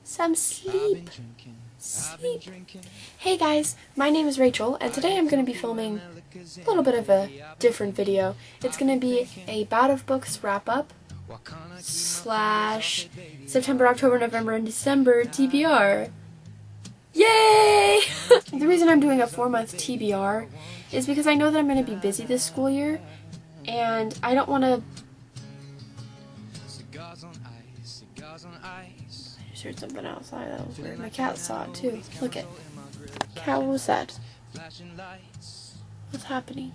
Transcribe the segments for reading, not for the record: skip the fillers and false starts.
some sleep. Hey guys, my name is Rachel, and today I'm going to be filming a little bit of a different video. It's going to be a Bout of Books wrap-up / September, October, November, and December TBR. Yay! The reason I'm doing a 4-month TBR is because I know that I'm going to be busy this school year, and I don't want to... I just heard something outside. That was weird. My cat saw it too. Look it. Cat, what was that? What's happening?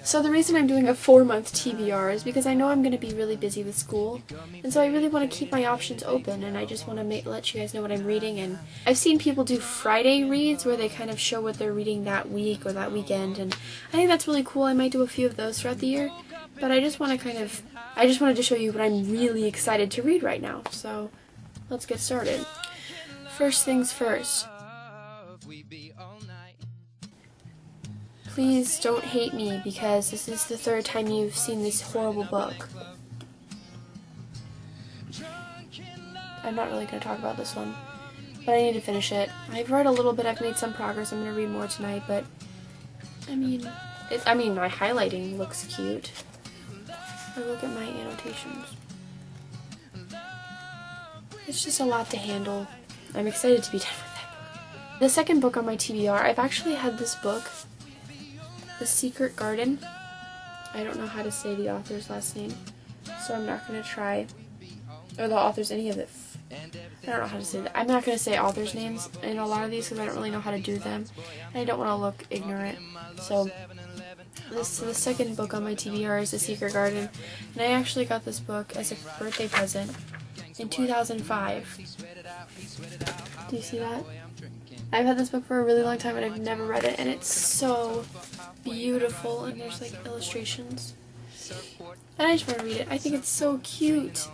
So the reason I'm doing a 4-month TBR is because I know I'm going to be really busy with school, and so I really want to keep my options open, and I just want to let you guys know what I'm reading. And I've seen people do Friday reads where they kind of show what they're reading that week or that weekend, and I think that's really cool. I might do a few of those throughout the year, but I just wanted to show you what I'm really excited to read right now. So let's get started. First things first. Please don't hate me because this is the 3rd time you've seen this horrible book. I'm not really going to talk about this one, but I need to finish it. I've read a little bit, I've made some progress, I'm going to read more tonight, but my highlighting looks cute. I look at my annotations. It's just a lot to handle. I'm excited to be done with that book. The second book on my TBR, I've actually had this book, The Secret Garden. I don't know how to say the author's last name, so I'm not going to try, or the author's any of it. I don't know how to say that. I'm not going to say authors' names in a lot of these because I don't really know how to do them, and I don't want to look ignorant. So the second book on my TBR is The Secret Garden, and I actually got this book as a birthday present in 2005. Do you see that? I've had this book for a really long time and I've never read it, and it's so beautiful, and there's like illustrations. And I just want to read it. I think it's so cute.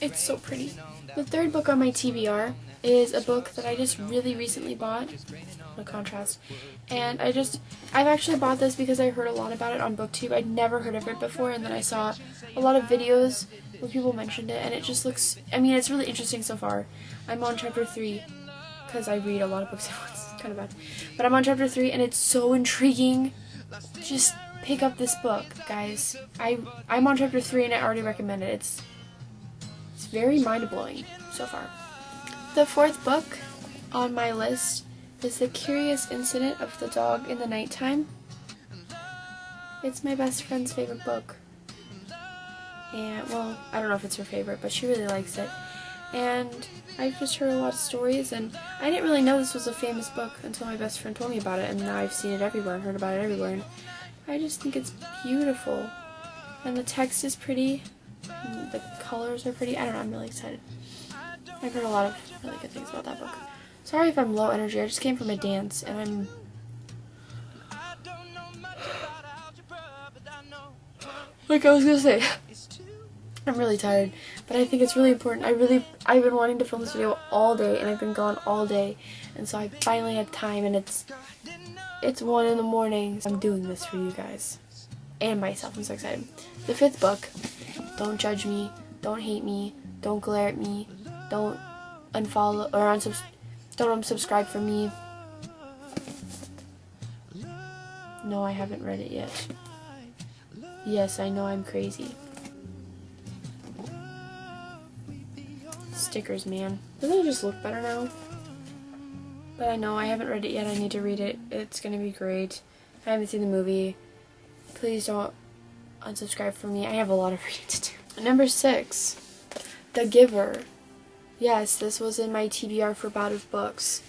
It's so pretty. The third book on my TBR is a book that I just really recently bought. No contrast. And I've actually bought this because I heard a lot about it on BookTube. I'd never heard of it before, and then I saw a lot of videos where people mentioned it, and it just looks, it's really interesting so far. I'm on chapter 3, because I read a lot of books at once. It's kind of bad. But I'm on chapter 3, and it's so intriguing. Just pick up this book, guys. I'm on chapter 3, and I already recommend it. It's very mind-blowing so far. The fourth book on my list is The Curious Incident of the Dog in the Nighttime. It's my best friend's favorite book. And, well, I don't know if it's her favorite, but she really likes it. And I've just heard a lot of stories, and I didn't really know this was a famous book until my best friend told me about it, and now I've seen it everywhere and heard about it everywhere, and I just think it's beautiful. And the text is pretty, and the colors are pretty. I don't know, I'm really excited. I've heard a lot of really good things about that book. Sorry if I'm low energy, I just came from a dance, and I'm... like I was gonna say, I'm really tired, but I think it's really important. I've been wanting to film this video all day, and I've been gone all day, and so I finally have time, and it's 1 in the morning. So I'm doing this for you guys and myself. I'm so excited. The 5th book, don't judge me, don't hate me, don't glare at me, don't unfollow or don't unsubscribe from me. No, I haven't read it yet. Yes, I know I'm crazy. Stickers, man. Doesn't it just look better now? But I know I haven't read it yet. I need to read it. It's gonna be great. I haven't seen the movie. Please don't unsubscribe from me. I have a lot of reading to do. Number 6, The Giver. Yes, this was in my TBR for Bout of Books.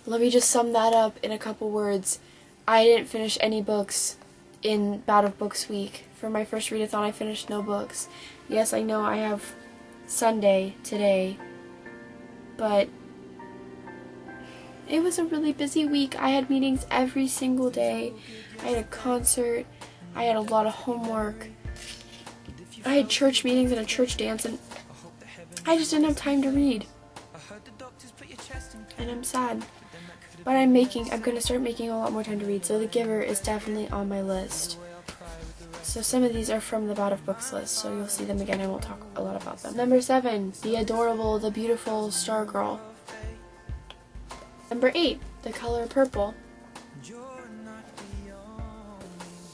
Let me just sum that up in a couple words. I didn't finish any books in Bout of Books week. For my first read-a-thon, I finished no books. Yes, I know I have Sunday today, but it was a really busy week. I had meetings every single day. I had a concert. I had a lot of homework. I had church meetings and a church dance, and I just didn't have time to read. And I'm sad. But I'm gonna start making a lot more time to read, so The Giver is definitely on my list. So some of these are from the Bad of Books list, so you'll see them again. I won't talk a lot about them. Number 7, The Adorable, the Beautiful Stargirl. Number 8, The Color Purple.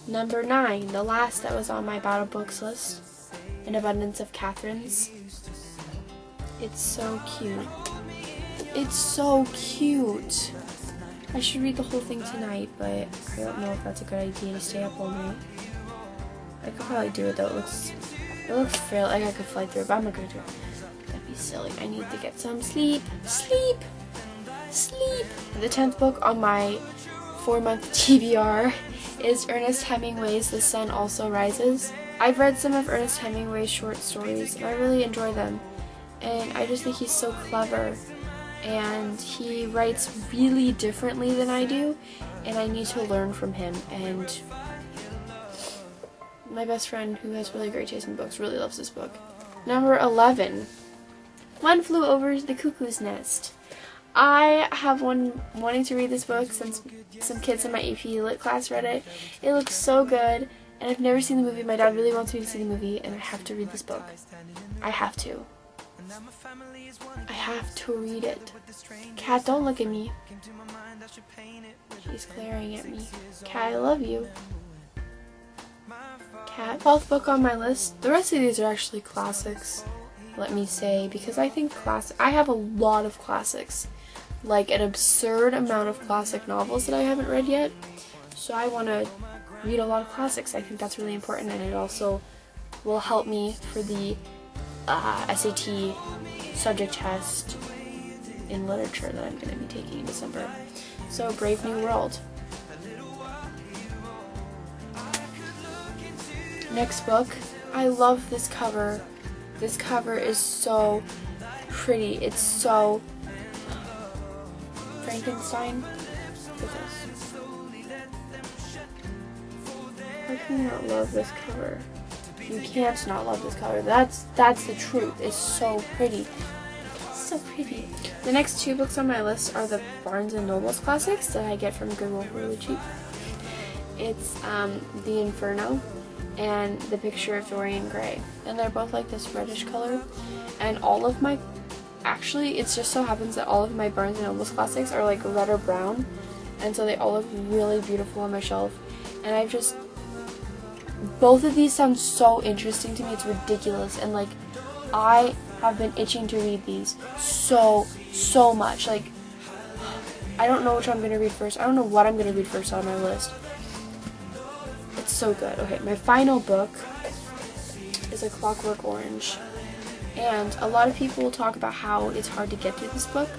Number 9, the last that was on my Bad of Books list, An Abundance of Catherines. It's so cute. It's so cute. I should read the whole thing tonight, but I don't know if that's a good idea to stay up all night. I could probably do it though. It looks fair, like I could fly through it, but I'm not gonna do it. That'd be silly. I need to get some sleep. Sleep! Sleep! The 10th book on my 4-month TBR is Ernest Hemingway's The Sun Also Rises. I've read some of Ernest Hemingway's short stories, and I really enjoy them. And I just think he's so clever, and he writes really differently than I do, and I need to learn from him. And my best friend, who has really great taste in books, really loves this book. Number 11, One Flew Over the Cuckoo's Nest. I have wanting to read this book since some kids in my AP Lit class read it. It looks so good, and I've never seen the movie. My dad really wants me to see the movie, and I have to read this book. I have to. I have to read it. Cat, don't look at me. She's glaring at me. Cat, I love you. Cat. 12th book on my list. The rest of these are actually classics, let me say, because I think I have a lot of classics. Like an absurd amount of classic novels that I haven't read yet. So I want to read a lot of classics. I think that's really important, and it also will help me for the SAT subject test in literature that I'm going to be taking in December. So Brave New World. Next book. I love this cover. This cover is so pretty. It's so Frankenstein. Look at this. How can you not love this cover? You can't not love this cover. That's the truth. It's so pretty. It's so pretty. The next 2 books on my list are the Barnes & Noble's classics that I get from Goodwill for really cheap. It's The Inferno and The Picture of Dorian Gray. And they're both like this reddish color. And all of my... Actually, it just so happens that all of my Barnes & Noble's classics are like red or brown. And so they all look really beautiful on my shelf. And I've just... Both of these sound so interesting to me, it's ridiculous, and like, I have been itching to read these so much. Like, I don't know which I'm going to read first. I don't know what I'm going to read first on my list. It's so good. Okay, my final book is A Clockwork Orange, and a lot of people will talk about how it's hard to get through this book,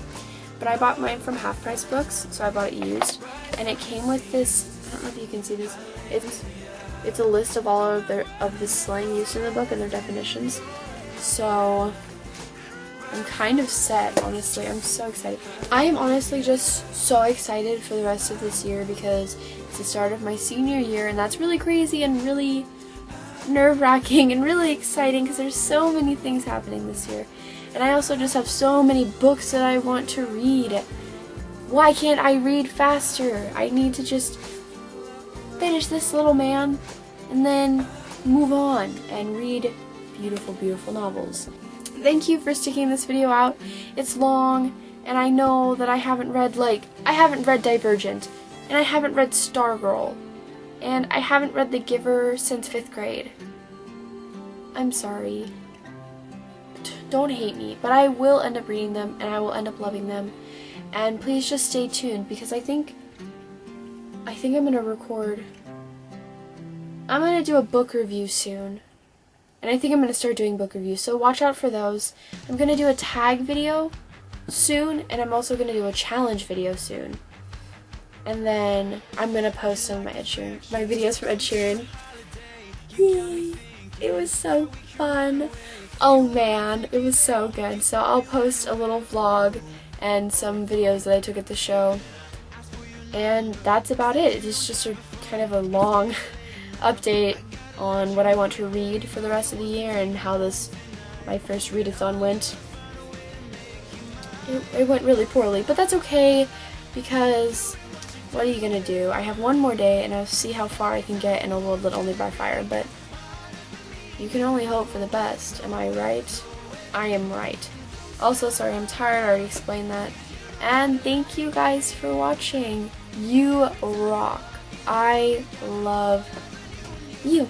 but I bought mine from Half Price Books, so I bought it used, and it came with this, I don't know if you can see this, it's a list of all of the slang used in the book and their definitions. So I'm kind of set, honestly. I'm so excited. I am honestly just so excited for the rest of this year because it's the start of my senior year, and that's really crazy and really nerve-wracking and really exciting because there's so many things happening this year. And I also just have so many books that I want to read. Why can't I read faster? I need to just finish this little man and then move on and read beautiful, beautiful novels. Thank you for sticking this video out. It's long, and I know that I haven't read Divergent, and I haven't read Stargirl, and I haven't read The Giver since 5th grade. I'm sorry. Don't hate me, but I will end up reading them, and I will end up loving them. And please just stay tuned, because I think I'm gonna record. I'm gonna do a book review soon. And I think I'm gonna start doing book reviews, so watch out for those. I'm gonna do a tag video soon, and I'm also gonna do a challenge video soon. And then I'm gonna post some of my videos from Ed Sheeran. Yay! It was so fun. Oh man, it was so good. So I'll post a little vlog and some videos that I took at the show. And that's about it. It's just kind of a long update on what I want to read for the rest of the year and how my first Read-A-Thon went. It went really poorly, but that's okay because, what are you gonna do? I have one more day and I'll see how far I can get in a world lit only by fire, but you can only hope for the best. Am I right? I am right. Also, sorry, I'm tired, I already explained that. And thank you guys for watching. You rock. I love you.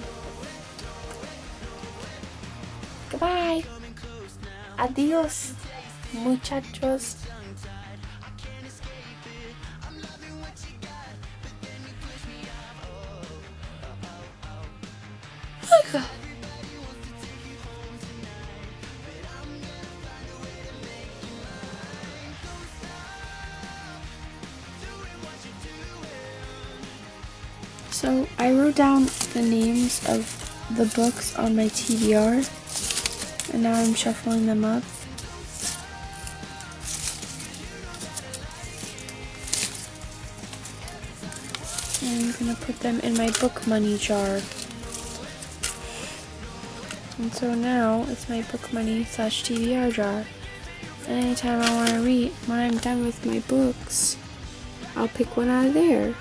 Goodbye. Adios, muchachos. So I wrote down the names of the books on my TBR, and now I'm shuffling them up. And I'm gonna put them in my book money jar. And so now it's my book money / TBR jar. And anytime I want to read, when I'm done with my books, I'll pick one out of there.